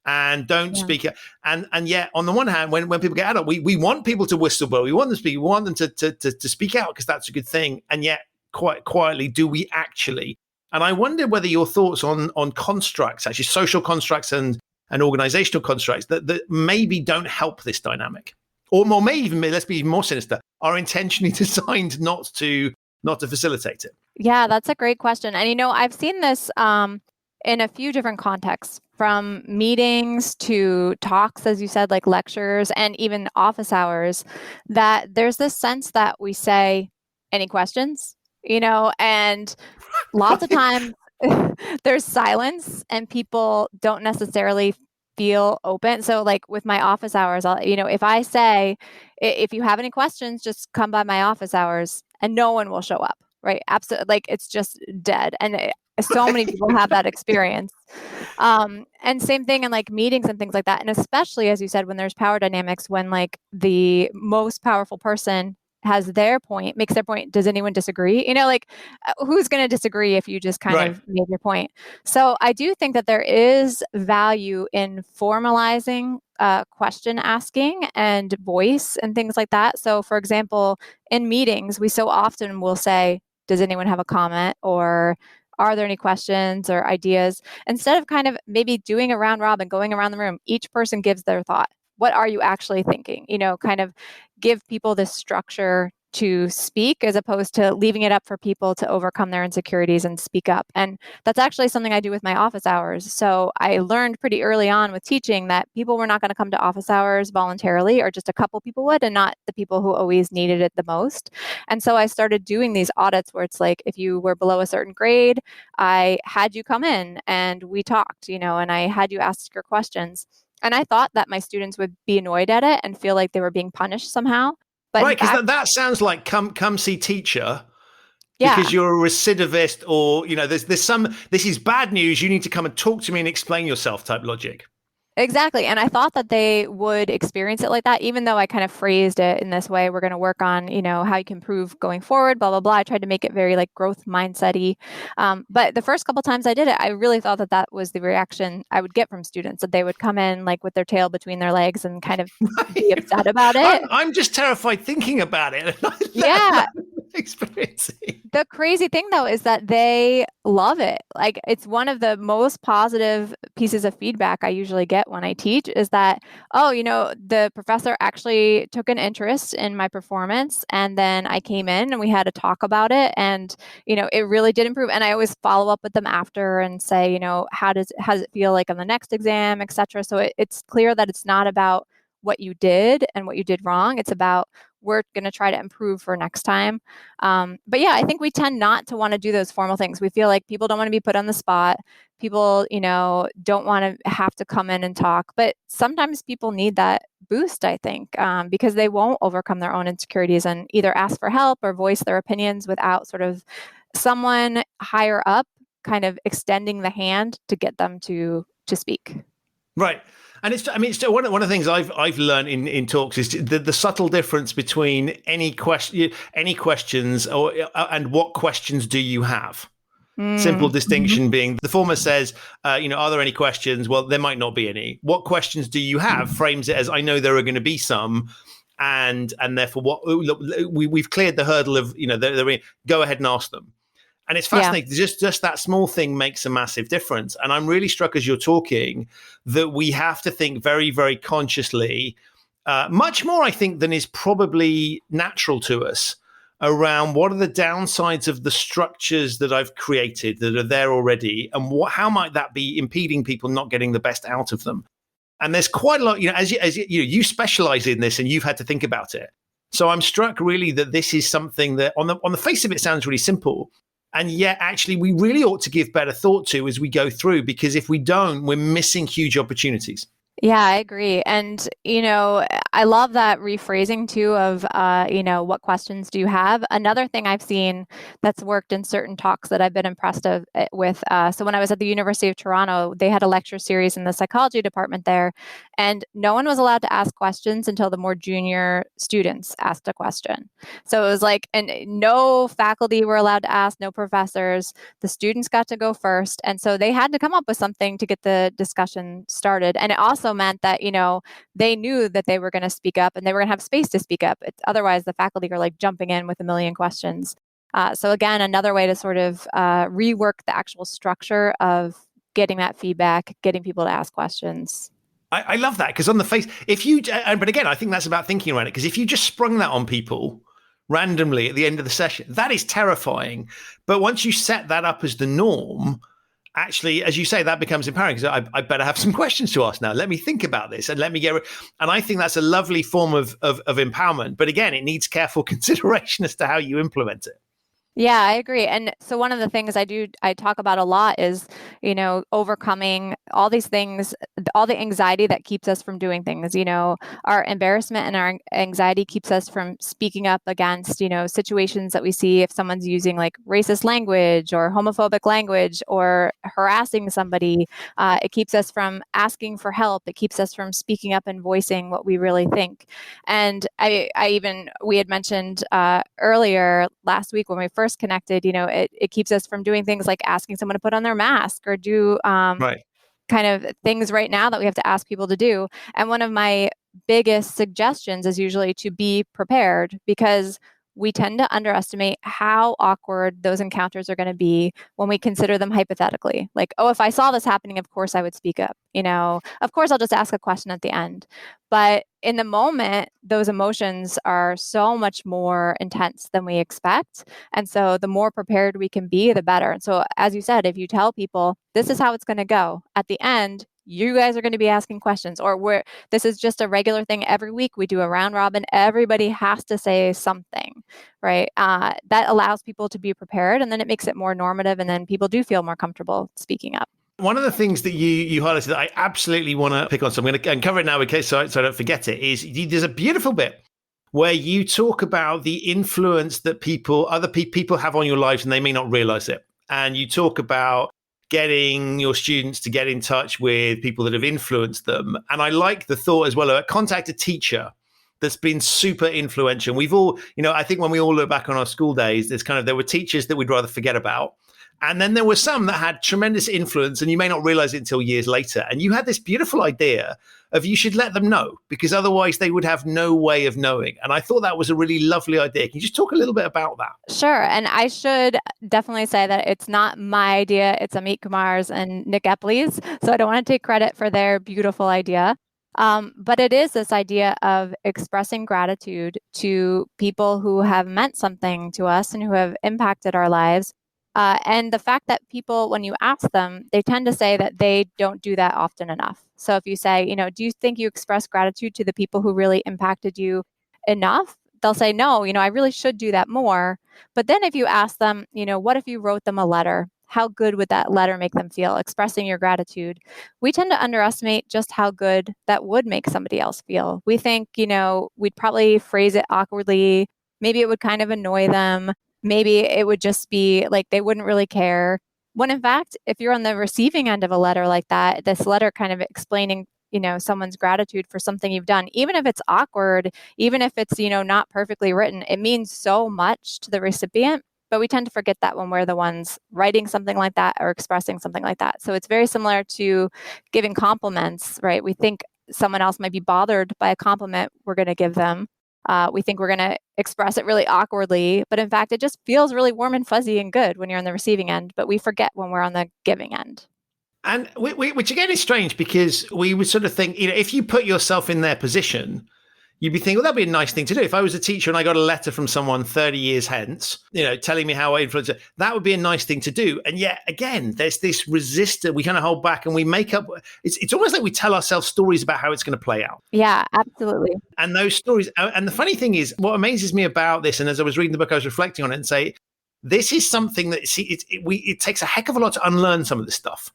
and don't speak. And yet on the one hand, when people get adult, we want people to whistleblow, we want them to speak, we want them to speak out because that's a good thing. And yet quite quietly, do we actually? And I wonder whether your thoughts on constructs, actually social constructs and organizational constructs that maybe don't help this dynamic. Or more, maybe even, let's be even more sinister, are intentionally designed not to facilitate it? Yeah, that's a great question. And, I've seen this in a few different contexts, from meetings to talks, as you said, like lectures and even office hours, that there's this sense that we say, any questions? And lots of times there's silence and people don't necessarily feel open. So like with my office hours, if I say, if you have any questions, just come by my office hours, and no one will show up, right? Absolutely. Like it's just dead. And so many people have that experience. And same thing in like meetings and things like that. And especially, as you said, when there's power dynamics, when like the most powerful person has their point, makes their point, does anyone disagree? Who's going to disagree if you just kind of made your point? So I do think that there is value in formalizing question asking and voice and things like that. So for example, in meetings, we so often will say, does anyone have a comment? Or are there any questions or ideas? Instead of kind of maybe doing a round robin, going around the room, each person gives their thought. What are you actually thinking? Kind of give people this structure to speak, as opposed to leaving it up for people to overcome their insecurities and speak up. And that's actually something I do with my office hours. So I learned pretty early on with teaching that people were not going to come to office hours voluntarily, or just a couple people would, and not the people who always needed it the most. And so I started doing these audits where it's like, if you were below a certain grade, I had you come in and we talked, and I had you ask your questions. And I thought that my students would be annoyed at it and feel like they were being punished somehow. But right, because that sounds like come see teacher. Yeah. Because you're a recidivist, or there's some, this is bad news, you need to come and talk to me and explain yourself type logic. Exactly. And I thought that they would experience it like that, even though I kind of phrased it in this way. We're going to work on, how you can improve going forward, blah, blah, blah. I tried to make it very like growth mindset-y. But the first couple times I did it, I really thought that that was the reaction I would get from students, that they would come in like with their tail between their legs and kind of be upset about it. I'm just terrified thinking about it. Yeah. Experiencing. The crazy thing though is that they love it. Like it's one of the most positive pieces of feedback I usually get when I teach is that, oh, the professor actually took an interest in my performance, and then I came in and we had a talk about it, and it really did improve. And I always follow up with them after and say, how does it feel like on the next exam, etc. So it's clear that it's not about what you did and what you did wrong. It's about, we're going to try to improve for next time. But yeah, I think we tend not to want to do those formal things. We feel like people don't want to be put on the spot. People, don't want to have to come in and talk. But sometimes people need that boost, I think, because they won't overcome their own insecurities and either ask for help or voice their opinions without sort of someone higher up kind of extending the hand to get them to speak. Right. And it's one of the things I've learned in talks is the subtle difference between any questions and what questions do you have? Simple distinction being the former says, are there any questions? Well, there might not be any. What questions do you have? Frames it as, I know there are going to be some. And therefore we've cleared the hurdle of, go ahead and ask them. And it's fascinating. Yeah. Just that small thing makes a massive difference. And I'm really struck as you're talking that we have to think very, very consciously, much more, I think, than is probably natural to us, around what are the downsides of the structures that I've created that are there already, and how might that be impeding people not getting the best out of them. And there's quite a lot, as you specialize in this and you've had to think about it. So I'm struck really that this is something that on the face of it sounds really simple. And yet, actually, we really ought to give better thought to as we go through, because if we don't, we're missing huge opportunities. Yeah, I agree. And, I love that rephrasing too of, what questions do you have? Another thing I've seen that's worked in certain talks that I've been impressed with. So when I was at the University of Toronto, they had a lecture series in the psychology department there, and no one was allowed to ask questions until the more junior students asked a question. So it was like, and no faculty were allowed to ask, no professors. The students got to go first. And so they had to come up with something to get the discussion started. And it also meant that, they knew that they were going to speak up and they were going to have space to speak up. Otherwise, the faculty are like jumping in with a million questions. So again, another way to sort of rework the actual structure of getting that feedback, getting people to ask questions. I love that, because on the face, but again, I think that's about thinking around it, because if you just sprung that on people randomly at the end of the session, that is terrifying. But once you set that up as the norm, actually, as you say, that becomes empowering, because I better have some questions to ask now. Let me think about this and let me and I think that's a lovely form of empowerment. But again, it needs careful consideration as to how you implement it. Yeah, I agree. And so one of the things I talk about a lot is, overcoming all these things, all the anxiety that keeps us from doing things. Our embarrassment and our anxiety keeps us from speaking up against, situations that we see if someone's using like racist language or homophobic language or harassing somebody. It keeps us from asking for help. It keeps us from speaking up and voicing what we really think. And we had mentioned earlier last week when we first connected, it keeps us from doing things like asking someone to put on their mask or do right. kind of things right now that we have to ask people to do. And one of my biggest suggestions is usually to be prepared, because we tend to underestimate how awkward those encounters are going to be when we consider them hypothetically. Like, oh, if I saw this happening, of course I would speak up. Of course I'll just ask a question at the end. But in the moment, those emotions are so much more intense than we expect. And so the more prepared we can be, the better. And so, as you said, if you tell people, this is how it's going to go, at the end, you guys are going to be asking questions, or this is just a regular thing. Every week we do a round robin. Everybody has to say something, right? That allows people to be prepared, and then it makes it more normative, and then people do feel more comfortable speaking up. One of the things that you highlighted that I absolutely want to pick on, so I'm going to uncover it now in case so I don't forget it, is there's a beautiful bit where you talk about the influence that other people have on your lives, and they may not realize it. And you talk about getting your students to get in touch with people that have influenced them. And I like the thought as well, contact a teacher that's been super influential. We've all, I think when we all look back on our school days, there were teachers that we'd rather forget about. And then there were some that had tremendous influence, and you may not realize it until years later. And you had this beautiful idea of you should let them know, because otherwise they would have no way of knowing. And I thought that was a really lovely idea. Can you just talk a little bit about that? Sure. And I should definitely say that it's not my idea. It's Amit Kumar's and Nick Epley's. So I don't want to take credit for their beautiful idea. But it is this idea of expressing gratitude to people who have meant something to us and who have impacted our lives. And the fact that people, when you ask them, they tend to say that they don't do that often enough. So if you say, do you think you express gratitude to the people who really impacted you enough? They'll say, no, I really should do that more. But then if you ask them, what if you wrote them a letter? How good would that letter make them feel, expressing your gratitude? We tend to underestimate just how good that would make somebody else feel. We think, we'd probably phrase it awkwardly. Maybe it would kind of annoy them. Maybe it would just be like they wouldn't really care. When in fact, if you're on the receiving end of a letter like that, this letter kind of explaining, someone's gratitude for something you've done, even if it's awkward, even if it's, not perfectly written, it means so much to the recipient. But we tend to forget that when we're the ones writing something like that or expressing something like that. So it's very similar to giving compliments, right? We think someone else might be bothered by a compliment we're going to give them. We think we're going to express it really awkwardly, but in fact, it just feels really warm and fuzzy and good when you're on the receiving end, but we forget when we're on the giving end. And which again is strange, because we would sort of think, if you put yourself in their position, you'd be thinking, well, that'd be a nice thing to do. If I was a teacher and I got a letter from someone 30 years hence, telling me how I influenced it, that would be a nice thing to do. And yet, again, there's this resistance. We kind of hold back and we make up. It's almost like we tell ourselves stories about how it's going to play out. Yeah, absolutely. And those stories. And the funny thing is, what amazes me about this, and as I was reading the book, I was reflecting on it and say, this is something that it takes a heck of a lot to unlearn some of this stuff.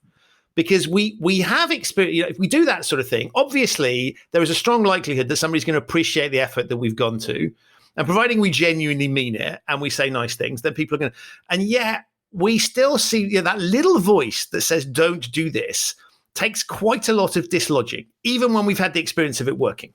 Because we have experience, if we do that sort of thing, obviously there is a strong likelihood that somebody's going to appreciate the effort that we've gone to. And providing we genuinely mean it and we say nice things, then people are going to, and yet we still see that little voice that says, don't do this, takes quite a lot of dislodging, even when we've had the experience of it working.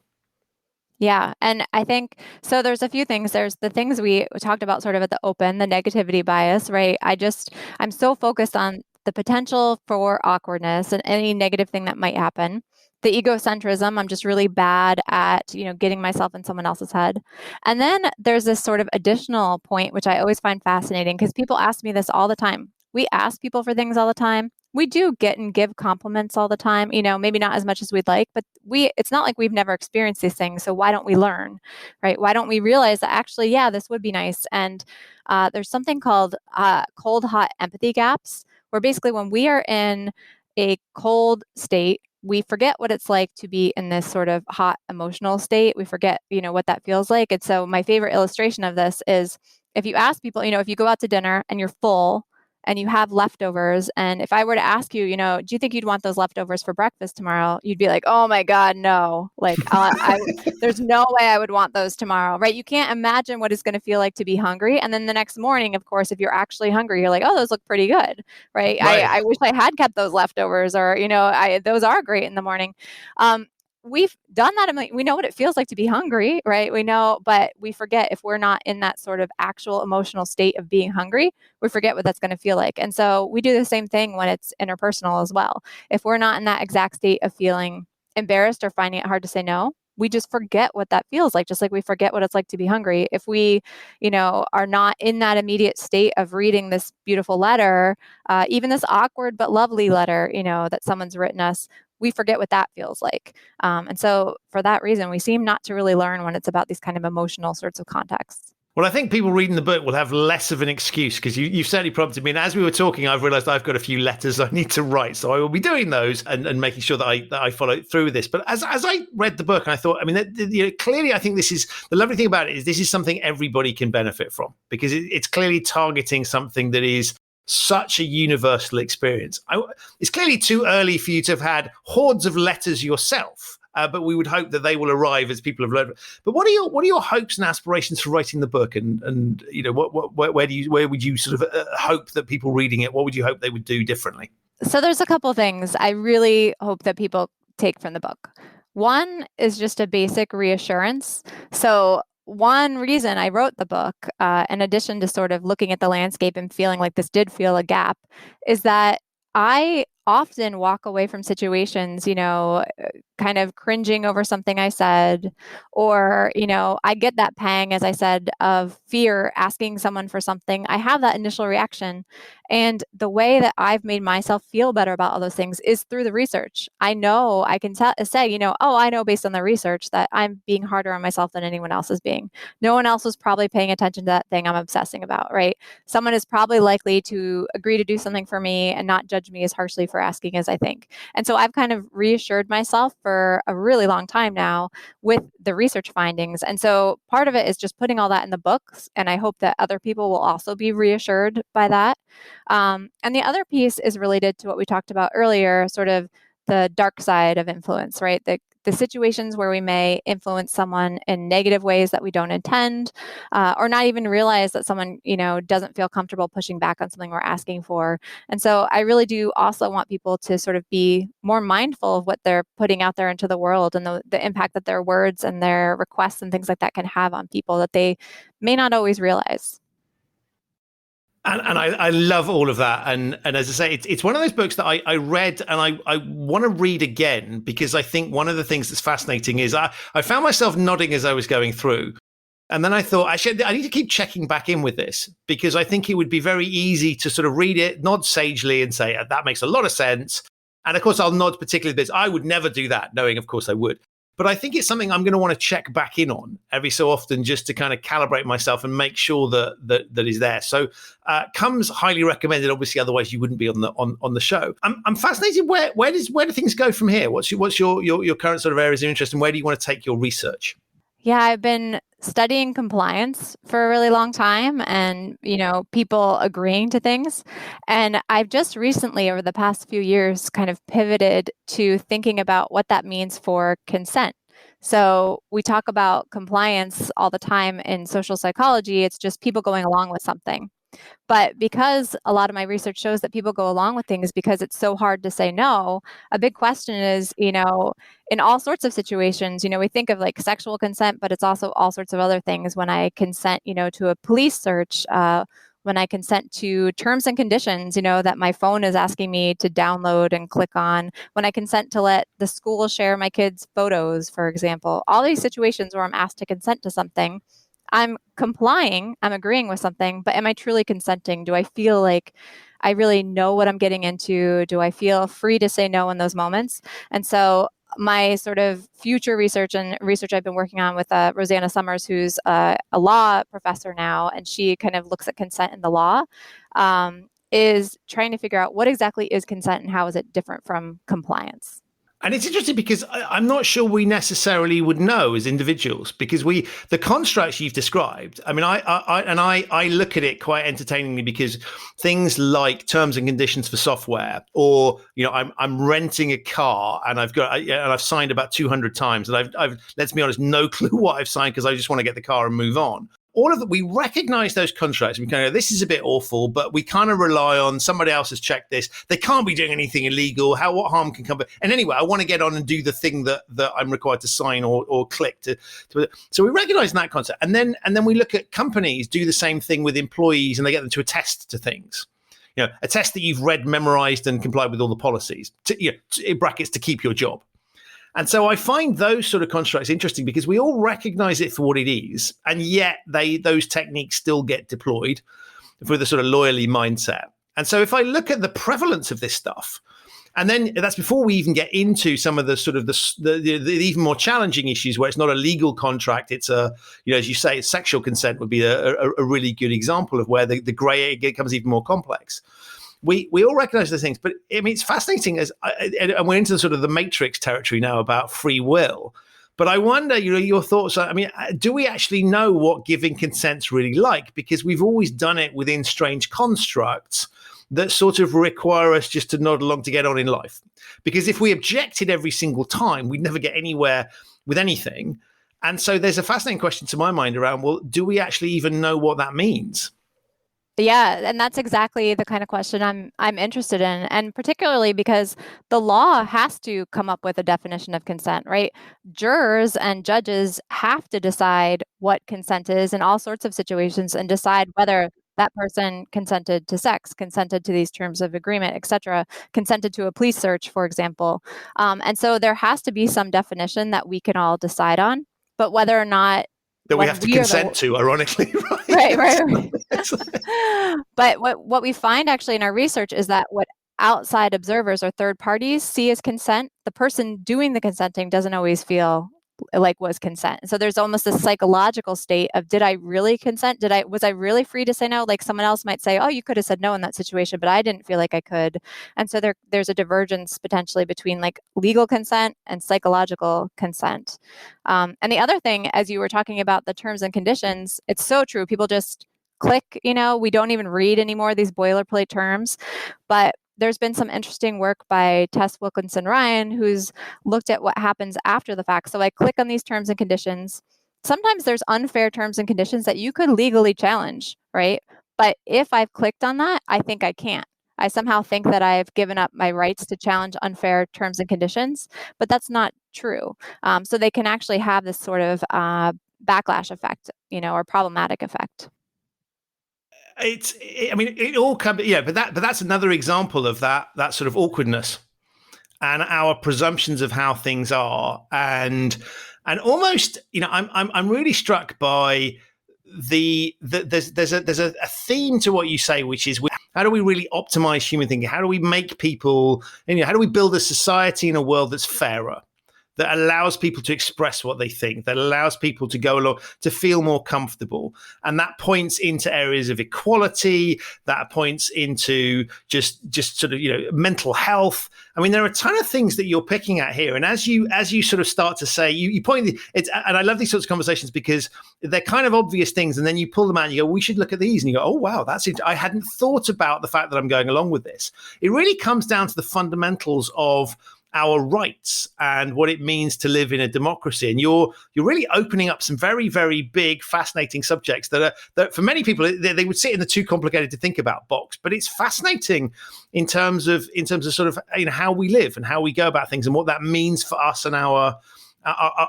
Yeah. And I think, so there's a few things. There's the things we talked about sort of at the open, the negativity bias, right? I'm so focused on the potential for awkwardness and any negative thing that might happen. The egocentrism, I'm just really bad at, getting myself in someone else's head. And then there's this sort of additional point, which I always find fascinating, because people ask me this all the time. We ask people for things all the time. We do get and give compliments all the time, maybe not as much as we'd like, but it's not like we've never experienced these things. So why don't we learn, right? Why don't we realize that actually, yeah, this would be nice. And there's something called cold, hot empathy gaps, where basically when we are in a cold state, we forget what it's like to be in this sort of hot emotional state. We forget, what that feels like. And so my favorite illustration of this is if you ask people, if you go out to dinner and you're full and you have leftovers, and if I were to ask you, do you think you'd want those leftovers for breakfast tomorrow? You'd be like, oh my God, no. Like, there's no way I would want those tomorrow, right? You can't imagine what it's going to feel like to be hungry. And then the next morning, of course, if you're actually hungry, you're like, oh, those look pretty good, right? I wish I had kept those leftovers, or, those are great in the morning. We've done that. We know what it feels like to be hungry, right? We know, but we forget if we're not in that sort of actual emotional state of being hungry, we forget what that's going to feel like. And so we do the same thing when it's interpersonal as well. If we're not in that exact state of feeling embarrassed or finding it hard to say no, we just forget what that feels like, just like we forget what it's like to be hungry. If we, are not in that immediate state of reading this beautiful letter, even this awkward but lovely letter, that someone's written us, we forget what that feels like. And so for that reason, we seem not to really learn when it's about these kind of emotional sorts of contexts. Well, I think people reading the book will have less of an excuse, because you've certainly prompted me. And as we were talking, I've realized I've got a few letters I need to write. So I will be doing those and making sure that I follow through with this. But as I read the book, and I thought, clearly, I think this is the lovely thing about it, is this is something everybody can benefit from, because it's clearly targeting something that is such a universal experience. It's clearly too early for you to have had hordes of letters yourself. But we would hope that they will arrive as people have learned. But what are your hopes and aspirations for writing the book? And where would you sort of hope that people reading it, what would you hope they would do differently? So there's a couple things I really hope that people take from the book. One is just a basic reassurance. So one reason I wrote the book, in addition to sort of looking at the landscape and feeling like this did feel a gap, is that I often walk away from situations, kind of cringing over something I said, or, I get that pang, as I said, of fear asking someone for something. I have that initial reaction. And the way that I've made myself feel better about all those things is through the research. I know I can say, I know based on the research that I'm being harder on myself than anyone else is being. No one else was probably paying attention to that thing I'm obsessing about, right? Someone is probably likely to agree to do something for me and not judge me as harshly for asking as I think. And so I've kind of reassured myself for a really long time now with the research findings. And so part of it is just putting all that in the books. And I hope that other people will also be reassured by that. And the other piece is related to what we talked about earlier, sort of the dark side of influence, right? The situations where we may influence someone in negative ways that we don't intend, or not even realize that someone, doesn't feel comfortable pushing back on something we're asking for. And so I really do also want people to sort of be more mindful of what they're putting out there into the world and the impact that their words and their requests and things like that can have on people that they may not always realize. And I love all of that. And as I say, it's one of those books that I read and I want to read again, because I think one of the things that's fascinating is I found myself nodding as I was going through. And then I thought, actually, I need to keep checking back in with this, because I think it would be very easy to sort of read it, nod sagely and say, that makes a lot of sense. And of course, I'll nod particularly this. I would never do that, knowing, of course, I would. But I think it's something I'm going to want to check back in on every so often, just to kind of calibrate myself and make sure that is there. So comes highly recommended. Obviously, otherwise you wouldn't be on the show. I'm fascinated. Where do things go from here? What's your current sort of areas of interest, and where do you want to take your research? Yeah, I've been studying compliance for a really long time and, people agreeing to things. And I've just recently, over the past few years, kind of pivoted to thinking about what that means for consent. So we talk about compliance all the time in social psychology. It's just people going along with something. But because a lot of my research shows that people go along with things because it's so hard to say no, a big question is, in all sorts of situations, we think of like sexual consent, but it's also all sorts of other things. When I consent, to a police search, when I consent to terms and conditions, that my phone is asking me to download and click on, when I consent to let the school share my kids' photos, for example, all these situations where I'm asked to consent to something, I'm complying, I'm agreeing with something, but am I truly consenting? Do I feel like I really know what I'm getting into? Do I feel free to say no in those moments? And so my sort of future research and research I've been working on with Rosanna Summers, who's a law professor now, and she kind of looks at consent in the law, is trying to figure out what exactly is consent and how is it different from compliance. And it's interesting because I'm not sure we necessarily would know as individuals, because the constructs you've described, I mean, I look at it quite entertainingly, because things like terms and conditions for software, or, I'm renting a car and I've signed about 200 times, and I've let's be honest, no clue what I've signed, because I just want to get the car and move on. All of that, we recognize those contracts. We kind of go, this is a bit awful, but we kind of rely on somebody else has checked this. They can't be doing anything illegal. What harm can come? And anyway, I want to get on and do the thing that I'm required to sign or click to. So we recognize that concept, and then we look at companies do the same thing with employees, and they get them to attest to things. Attest that you've read, memorized, and complied with all the policies. In brackets, to keep your job. And so I find those sort of constructs interesting, because we all recognize it for what it is, and yet those techniques still get deployed with a sort of lawyerly mindset. And so if I look at the prevalence of this stuff, and then that's before we even get into some of the sort of the even more challenging issues where it's not a legal contract, it's as you say, sexual consent would be a really good example of where the gray area becomes even more complex. We all recognize those things, but I mean, it's fascinating and we're into sort of the matrix territory now about free will. But I wonder, your thoughts. I mean, do we actually know what giving consent's really like? Because we've always done it within strange constructs that sort of require us just to nod along to get on in life. Because if we objected every single time, we'd never get anywhere with anything. And so there's a fascinating question to my mind around, well, do we actually even know what that means? Yeah, and that's exactly the kind of question I'm interested in, and particularly because the law has to come up with a definition of consent, right? Jurors and judges have to decide what consent is in all sorts of situations and decide whether that person consented to sex, consented to these terms of agreement, etc., consented to a police search, for example. And so there has to be some definition that we can all decide on, but whether or not That we when have to we are consent to, ironically, right, right? right. But what we find actually in our research is that what outside observers or third parties see as consent, the person doing the consenting doesn't always feel like was consent. So there's almost a psychological state of, did I really consent? Was I really free to say no? Like someone else might say, oh, you could have said no in that situation, but I didn't feel like I could. And so there's a divergence potentially between like legal consent and psychological consent. And the other thing, as you were talking about the terms and conditions, it's so true. People just click, we don't even read anymore these boilerplate terms. But there's been some interesting work by Tess Wilkinson Ryan, who's looked at what happens after the fact. So I click on these terms and conditions. Sometimes there's unfair terms and conditions that you could legally challenge, right? But if I've clicked on that, I think I can't. I somehow think that I've given up my rights to challenge unfair terms and conditions, but that's not true. So they can actually have this sort of backlash effect, or problematic effect. It all comes, but that's another example of that sort of awkwardness and our presumptions of how things are, and almost, I'm really struck by there's a theme to what you say, which is, how do we really optimize human thinking? How do we make people, how do we build a society in a world that's fairer, that allows people to express what they think, that allows people to go along, to feel more comfortable. And that points into areas of equality, that points into just sort of, mental health. I mean, there are a ton of things that you're picking at here. And as you sort of start to say, you point it's, and I love these sorts of conversations because they're kind of obvious things. And then you pull them out and you go, we should look at these. And you go, oh, wow, that's it. I hadn't thought about the fact that I'm going along with this. It really comes down to the fundamentals of our rights and what it means to live in a democracy. And you're really opening up some very, very big, fascinating subjects that for many people, they would sit in the too complicated to think about box. But it's fascinating in terms of sort of, how we live and how we go about things and what that means for us and our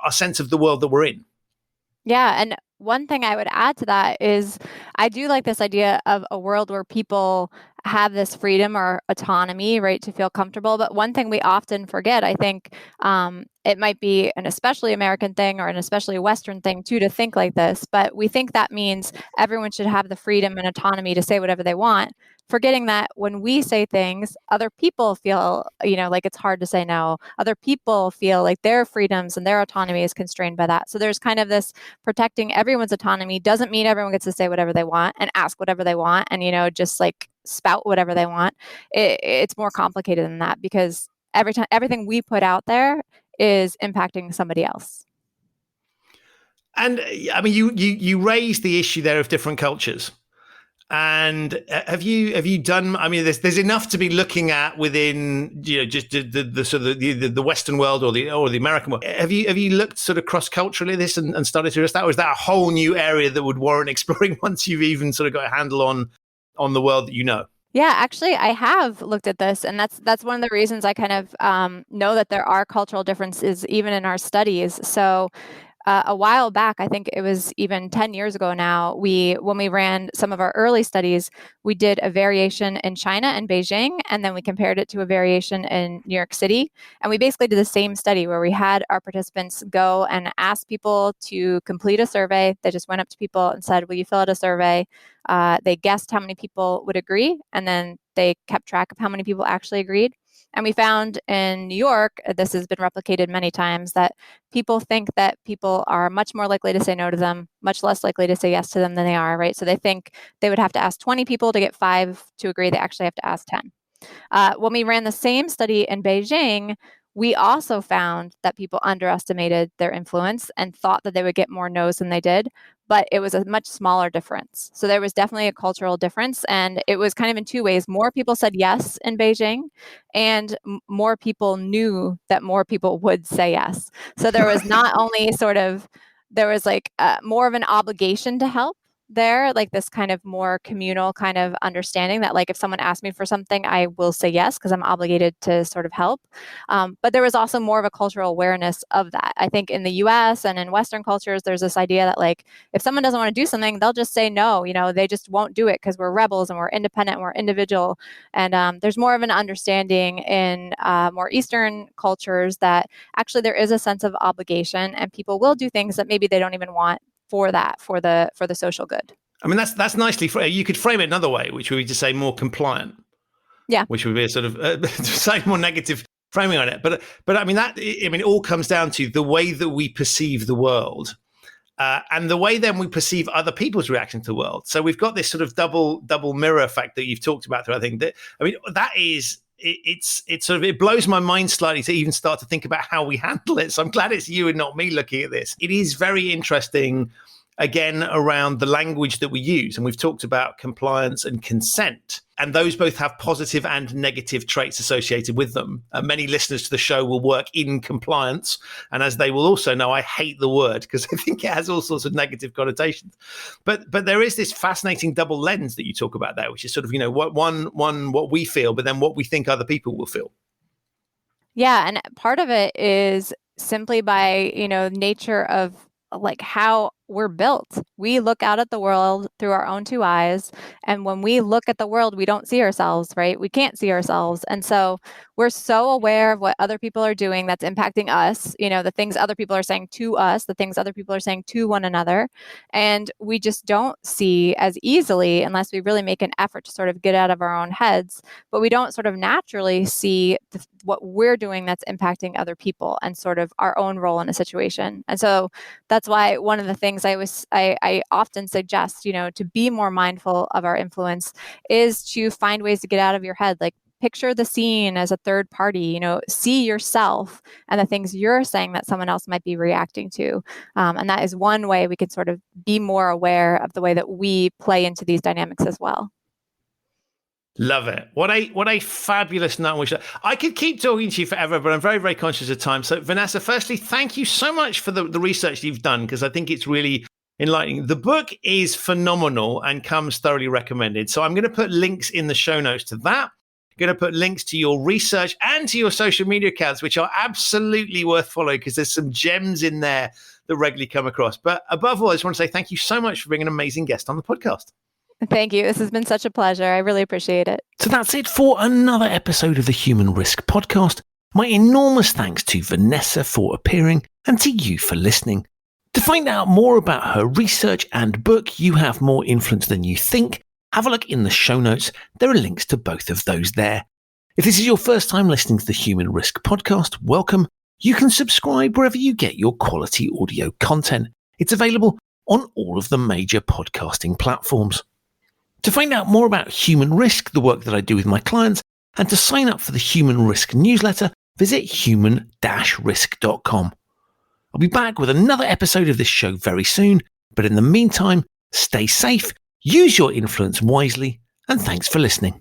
sense of the world that we're in. Yeah. And one thing I would add to that is I do like this idea of a world where people have this freedom or autonomy, right, to feel comfortable. But one thing we often forget, I think, it might be an especially American thing or an especially Western thing too, to think like this, but we think that means everyone should have the freedom and autonomy to say whatever they want, forgetting that when we say things, other people feel, like it's hard to say no. Other people feel like their freedoms and their autonomy is constrained by that. So there's kind of this protecting everyone's autonomy doesn't mean everyone gets to say whatever they want and ask whatever they want and, just like spout whatever they want. It's more complicated than that because everything we put out there is impacting somebody else. And I mean, you raised the issue there of different cultures. And have you done? I mean, there's enough to be looking at within just the sort of the Western world or the American world. Have you looked sort of cross culturally at this and started to address that, or is that a whole new area that would warrant exploring once you've even sort of got a handle on the world that you know? Yeah, actually, I have looked at this, and that's one of the reasons I kind of know that there are cultural differences even in our studies. So a while back, I think it was even 10 years ago now, when we ran some of our early studies, we did a variation in China and Beijing, and then we compared it to a variation in New York City. And we basically did the same study where we had our participants go and ask people to complete a survey. They just went up to people and said, will you fill out a survey? They guessed how many people would agree, and then they kept track of how many people actually agreed. And we found in New York, this has been replicated many times, that people think that people are much more likely to say no to them, much less likely to say yes to them than they are, right? So they think they would have to ask 20 people to get 5 to agree. They actually have to ask 10. When we ran the same study in Beijing, we also found that people underestimated their influence and thought that they would get more no's than they did, but it was a much smaller difference. So there was definitely a cultural difference, and it was kind of in two ways. More people said yes in Beijing, and more people knew that more people would say yes. So there was not only there was like more of an obligation to help, there, like this kind of more communal kind of understanding that like if someone asks me for something, I will say yes because I'm obligated to sort of help. But there was also more of a cultural awareness of that. I think in the US and in Western cultures, there's this idea that like if someone doesn't want to do something, they'll just say no. They just won't do it because we're rebels and we're independent and we're individual. And there's more of an understanding in more Eastern cultures that actually there is a sense of obligation and people will do things that maybe they don't even want for the social good. I mean, that's nicely. You could frame it another way, which would be to say more compliant. Yeah, which would be a sort of slightly more negative framing on it. But I mean it all comes down to the way that we perceive the world, and the way then we perceive other people's reaction to the world. So we've got this sort of double mirror effect that you've talked about. I think that is. It blows my mind slightly to even start to think about how we handle it. So I'm glad it's you and not me looking at this. It is very interesting, again, around the language that we use. And we've talked about compliance and consent. And those both have positive and negative traits associated with them. Many listeners to the show will work in compliance. And as they will also know, I hate the word because I think it has all sorts of negative connotations. But there is this fascinating double lens that you talk about there, which is sort of, what we feel, but then what we think other people will feel. Yeah. And part of it is simply by, nature of like how we're built. We look out at the world through our own two eyes. And when we look at the world, we don't see ourselves, right? We can't see ourselves. And so we're so aware of what other people are doing that's impacting us, the things other people are saying to us, the things other people are saying to one another. And we just don't see as easily unless we really make an effort to sort of get out of our own heads. But we don't sort of naturally see what we're doing that's impacting other people and sort of our own role in a situation. And so that's why one of the things I often suggest, to be more mindful of our influence is to find ways to get out of your head. Like picture the scene as a third party, see yourself and the things you're saying that someone else might be reacting to. And that is one way we can sort of be more aware of the way that we play into these dynamics as well. Love it. What a fabulous note. I could keep talking to you forever, but I'm very, very conscious of time. So Vanessa, firstly, thank you so much for the research you've done, because I think it's really enlightening. The book is phenomenal and comes thoroughly recommended. So I'm going to put links in the show notes to that. I'm going to put links to your research and to your social media accounts, which are absolutely worth following because there's some gems in there that regularly come across. But above all, I just want to say thank you so much for being an amazing guest on the podcast. Thank you. This has been such a pleasure. I really appreciate it. So that's it for another episode of the Human Risk Podcast. My enormous thanks to Vanessa for appearing and to you for listening. To find out more about her research and book, You Have More Influence Than You Think, have a look in the show notes. There are links to both of those there. If this is your first time listening to the Human Risk Podcast, welcome. You can subscribe wherever you get your quality audio content. It's available on all of the major podcasting platforms. To find out more about Human Risk, the work that I do with my clients, and to sign up for the Human Risk newsletter, visit human-risk.com. I'll be back with another episode of this show very soon, but in the meantime, stay safe, use your influence wisely, and thanks for listening.